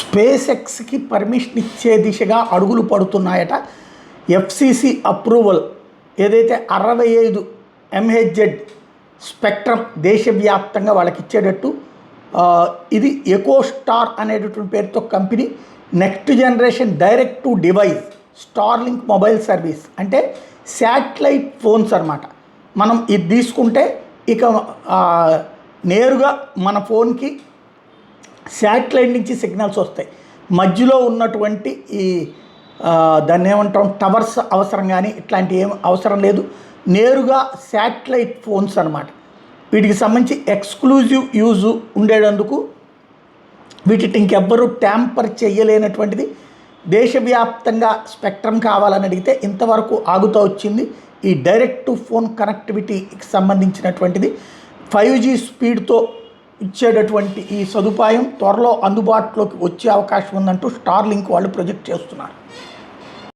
Space ఎక్స్కి permission ఇచ్చే దిశగా అడుగులు పడుతున్నాయట. ఎఫ్సిసి అప్రూవల్ ఏదైతే 65 MHz స్పెక్ట్రమ్ దేశవ్యాప్తంగా వాళ్ళకి ఇచ్చేటట్టు ఇది ఎకోస్టార్ అనేటటువంటి పేరుతో company next generation direct to device Starlink mobile service అంటే శాటిలైట్ ఫోన్స్ అన్నమాట. మనం ఇది తీసుకుంటే ఇక నేరుగా మన ఫోన్కి శాటిలైట్ నుంచి సిగ్నల్స్ వస్తాయి. మధ్యలో ఉన్నటువంటి ఈ దాన్ని ఏమంటాం టవర్స్ అవసరం కానీ ఇట్లాంటి ఏం అవసరం లేదు. నేరుగా శాటిలైట్ ఫోన్స్ అన్నమాట. వీటికి సంబంధించి ఎక్స్క్లూజివ్ యూజ్ ఉండేటందుకు వీటిని ఇంకెవ్వరూ ట్యాంపర్ చేయలేనటువంటిది. దేశవ్యాప్తంగా స్పెక్ట్రమ్ కావాలని అడిగితే ఇంతవరకు ఆగుతూ వచ్చింది ఈ డైరెక్ట్ టు ఫోన్ కనెక్టివిటీకి సంబంధించినటువంటిది. 5G స్పీడ్తో ఇచ్చేటటువంటి ఈ సదుపాయం త్వరలో అందుబాటులోకి వచ్చే అవకాశం ఉందంటూ స్టార్లింక్ వాళ్ళు ప్రొజెక్ట్ చేస్తున్నారు.